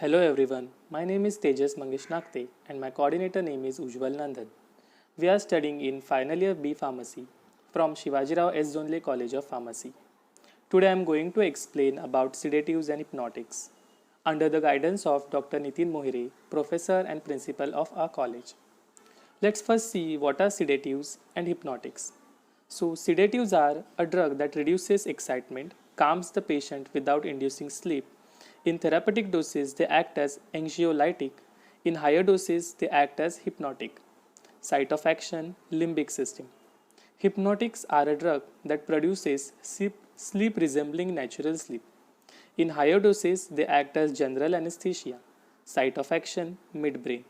Hello everyone, my name is Tejas Mangesh Nakte and my coordinator name is Ujwal Nandan. We are studying in final year B Pharmacy from Shivajirao S. Zonle College of Pharmacy. Today I am going to explain about sedatives and hypnotics under the guidance of Dr. Nitin Mohire, professor and principal of our college. Let's first see what are sedatives and hypnotics. So, sedatives are a drug that reduces excitement, calms the patient without inducing sleep. In therapeutic doses, they act as anxiolytic. In higher doses, they act as hypnotic. Site of action, limbic system. Hypnotics are a drug that produces sleep resembling natural sleep. In higher doses, they act as general anesthesia. Site of action, midbrain.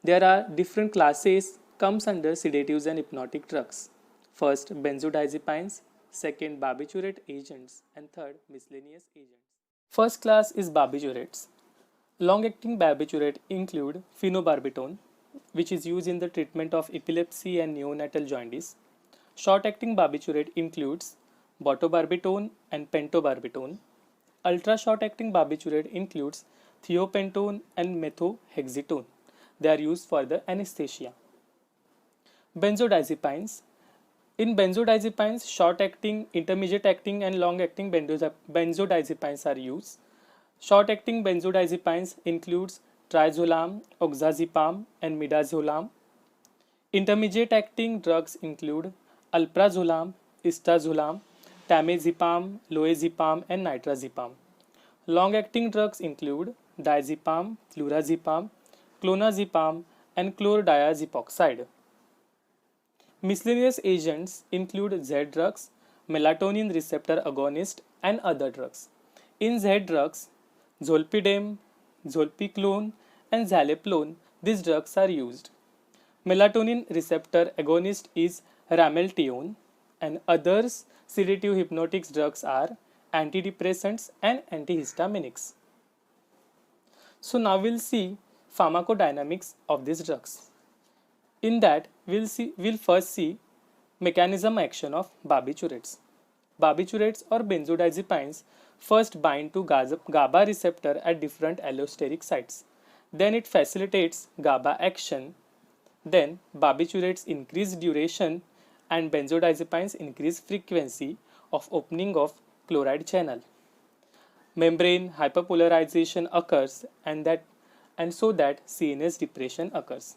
There are different classes comes under sedatives and hypnotic drugs. First, benzodiazepines, second, barbiturate agents, and third, miscellaneous agents. First class is barbiturates. Long-acting barbiturates include phenobarbital, which is used in the treatment of epilepsy and neonatal jaundice. Short-acting barbiturate includes botobarbitone and pentobarbital. Ultra-short-acting barbiturate includes thiopentone and methohexitone. They are used for the anesthesia. Benzodiazepines. In benzodiazepines, short-acting, intermediate-acting, and long-acting benzodiazepines are used. Short-acting benzodiazepines includes triazolam, oxazepam, and midazolam. Intermediate-acting drugs include alprazolam, istazolam, tamazepam, lorazepam, and nitrazepam. Long-acting drugs include diazepam, flurazepam, clonazepam, and chlordiazepoxide. Miscellaneous agents include Z drugs, melatonin receptor agonist, and other drugs. In Z drugs, zolpidem, zolpiclone, and zaleplone, these drugs are used. Melatonin receptor agonist is ramelteone, and others sedative hypnotic drugs are antidepressants and antihistaminics. So now we'll see pharmacodynamics of these drugs. In that, we'll first see mechanism action of barbiturates. Barbiturates or benzodiazepines first bind to GABA receptor at different allosteric sites. Then it facilitates GABA action. Then barbiturates increase duration and benzodiazepines increase frequency of opening of chloride channel. Membrane hyperpolarization occurs and so that CNS depression occurs.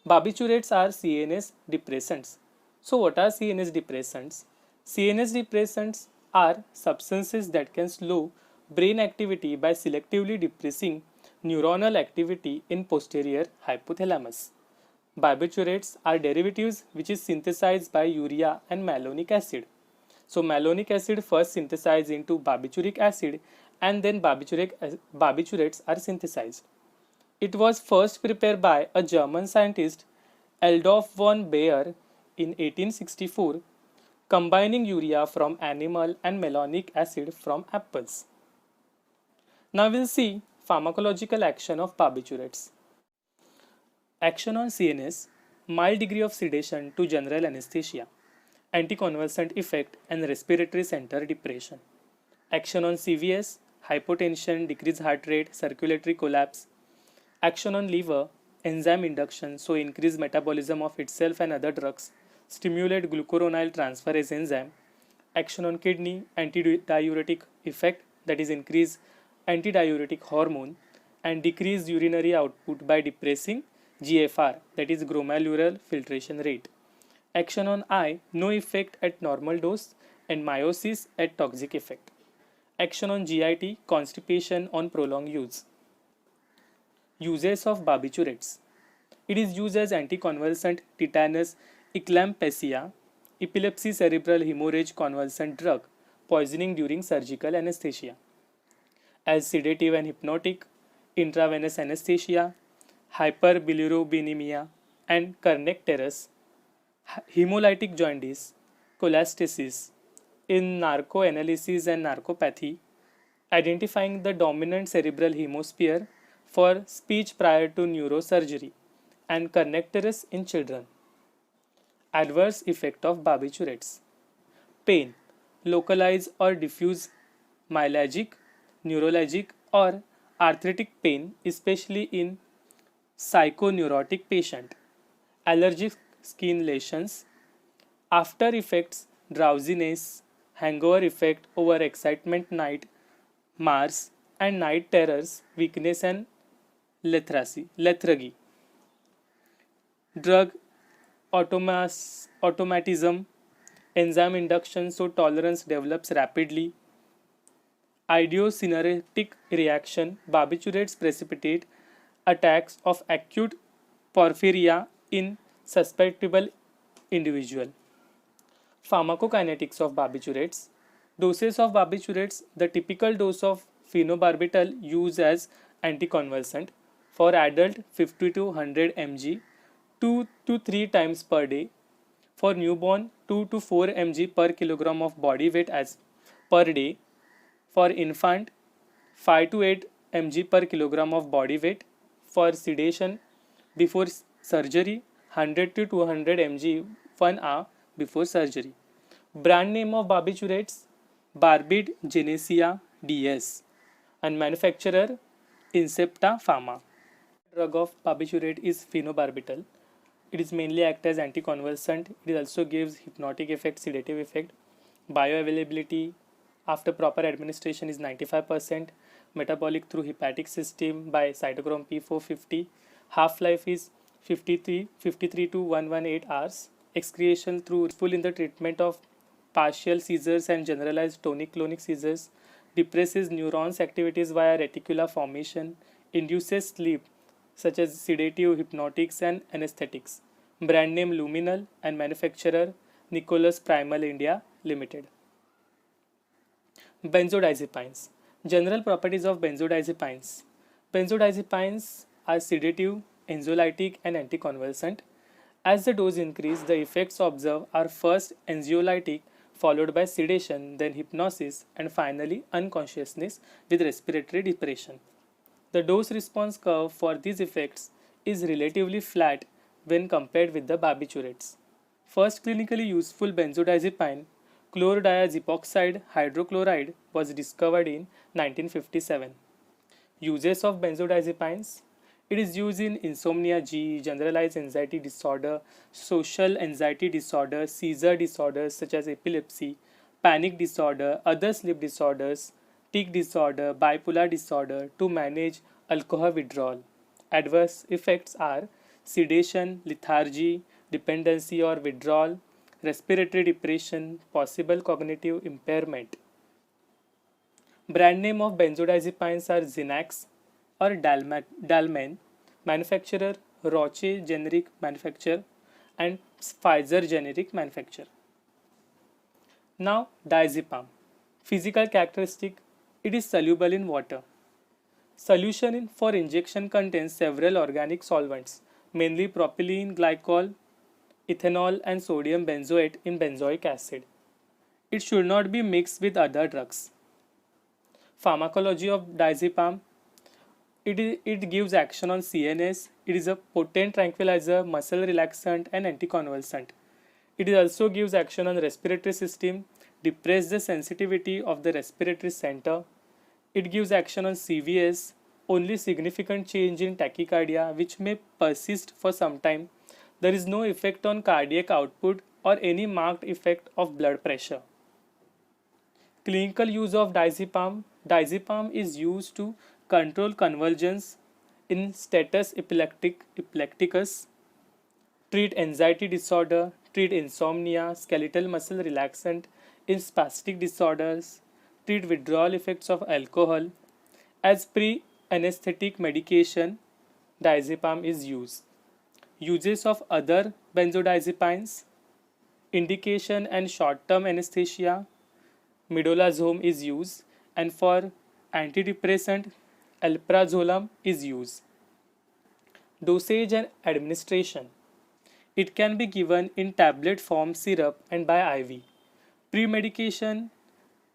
Barbiturates are CNS depressants. So what are CNS depressants? CNS depressants are substances that can slow brain activity by selectively depressing neuronal activity in posterior hypothalamus. Barbiturates are derivatives which is synthesized by urea and malonic acid. So malonic acid first synthesized into barbituric acid and then barbiturates are synthesized. It was first prepared by a German scientist, Adolf von Baeyer, in 1864, combining urea from animal and malonic acid from apples. Now we'll see pharmacological action of barbiturates. Action on CNS, mild degree of sedation to general anesthesia, anticonvulsant effect and respiratory center depression. Action on CVS, hypotension, decreased heart rate, circulatory collapse. Action on liver, enzyme induction, so increase metabolism of itself and other drugs, stimulate glucuronide transferase enzyme. Action on kidney, antidiuretic effect, that is increase antidiuretic hormone and decrease urinary output by depressing GFR, that is glomerular filtration rate. Action on eye, no effect at normal dose and meiosis at toxic effect. Action on GIT, constipation on prolonged use. Uses of barbiturates. It is used as anticonvulsant, tetanus, eclampsia, epilepsy, cerebral hemorrhage convulsant drug, poisoning during surgical anesthesia. As sedative and hypnotic, intravenous anesthesia, hyperbilirubinemia and kernicterus, hemolytic jaundice, cholestasis, in narcoanalysis and narcopathy, identifying the dominant cerebral hemisphere for speech prior to neurosurgery, and kernicterus in children. Adverse effect of barbiturates. Pain, localized or diffuse myalgic, neurologic or arthritic pain, especially in psychoneurotic patient, allergic skin lesions, after effects, drowsiness, hangover effect over excitement night, Mars and night terrors, weakness and lethargy. Drug automatism, enzyme induction so tolerance develops rapidly, idiosyncratic reaction, barbiturates precipitate attacks of acute porphyria in susceptible individual. Pharmacokinetics of barbiturates. Doses of barbiturates. The typical dose of phenobarbital used as anticonvulsant for adult 50 to 100 mg 2 to 3 times per day. For newborn 2 to 4 mg per kilogram of body weight as per day. For infant 5 to 8 mg per kilogram of body weight. For sedation before surgery 100 to 200 mg 1 hour before surgery. Brand name of barbiturates Barbid Genesia DS and manufacturer Incepta Pharma. Drug of barbiturate is phenobarbital. It is mainly act as anticonvulsant. It also gives hypnotic effect, sedative effect. Bioavailability after proper administration is 95%. Metabolic through hepatic system by cytochrome P450. Half-life is 53 to 118 hours. Excretion through full in the treatment of partial seizures and generalized tonic-clonic seizures. Depresses neurons activities via reticular formation. Induces sleep such as sedative, hypnotics and anesthetics. Brand name Luminal and manufacturer Nicholas Primal India Limited. Benzodiazepines. General properties of benzodiazepines. Benzodiazepines are sedative, anxiolytic and anticonvulsant. As the dose increases, the effects observed are first anxiolytic, followed by sedation, then hypnosis, and finally unconsciousness with respiratory depression. The dose response curve for these effects is relatively flat when compared with the barbiturates. First clinically useful benzodiazepine, chlordiazepoxide hydrochloride, was discovered in 1957. Uses of benzodiazepines. It is used in insomnia G, generalized anxiety disorder, social anxiety disorder, seizure disorders such as epilepsy, panic disorder, other sleep disorders, tic disorder, bipolar disorder to manage alcohol withdrawal. Adverse effects are sedation, lethargy, dependency or withdrawal, respiratory depression, possible cognitive impairment. Brand name of benzodiazepines are Xanax or Dalman, manufacturer Roche generic manufacturer and Pfizer generic manufacturer. Now diazepam. Physical characteristic, it is soluble in water. Solution for injection contains several organic solvents, mainly propylene glycol, ethanol and sodium benzoate in benzoic acid. It should not be mixed with other drugs. Pharmacology of diazepam. It gives action on CNS. It is a potent tranquilizer, muscle relaxant and anticonvulsant. It also gives action on respiratory system, depress the sensitivity of the respiratory center. It gives action on CVS, only significant change in tachycardia which may persist for some time. There is no effect on cardiac output or any marked effect of blood pressure. Clinical use of diazepam. Diazepam is used to control convulsions in status epilepticus, treat anxiety disorder, treat insomnia, skeletal muscle relaxant in spastic disorders, treat withdrawal effects of alcohol. As pre-anesthetic medication, diazepam is used. Uses of other benzodiazepines. Indication and short-term anesthesia. Midazolam is used, and for antidepressant alprazolam is used. Dosage and administration. It can be given in tablet form, syrup and by IV. Pre-medication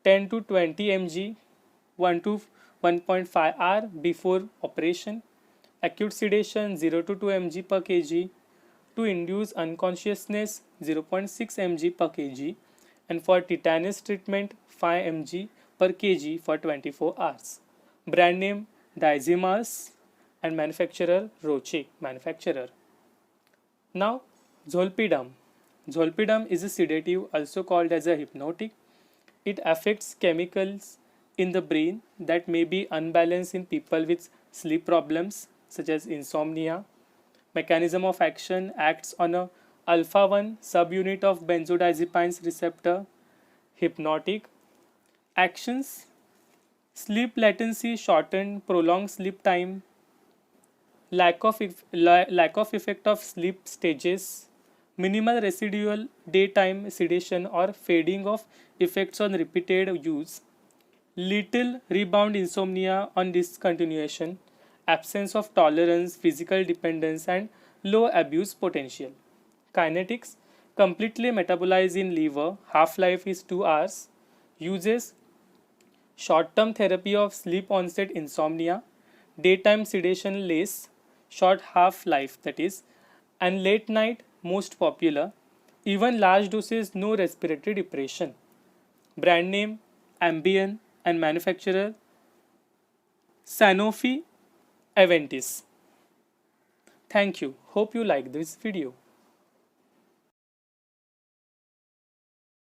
10 to 20 mg 1 to 1.5 hour before operation. Acute sedation 0 to 2 mg per kg. To induce unconsciousness 0.6 mg per kg, and for tetanus treatment 5 mg per kg for 24 hours. Brand name Diazimas and manufacturer Roche manufacturer. Now Zolpidem. Zolpidem is a sedative also called as a hypnotic. It affects chemicals in the brain that may be unbalanced in people with sleep problems such as insomnia. Mechanism of action acts on a alpha 1 subunit of benzodiazepines receptor. Hypnotic actions: sleep latency shortened, prolonged sleep time, lack of effect of sleep stages, minimal residual daytime sedation or fading of effects on repeated use, little rebound insomnia on discontinuation, absence of tolerance, physical dependence, and low abuse potential. Kinetics: completely metabolized in liver, half life is 2 hours. Uses: short term therapy of sleep onset insomnia, daytime sedation less, short half life that is, and late night most popular, even large doses no respiratory depression. Brand name Ambien and manufacturer Sanofi Aventis. Thank you. Hope you like this video.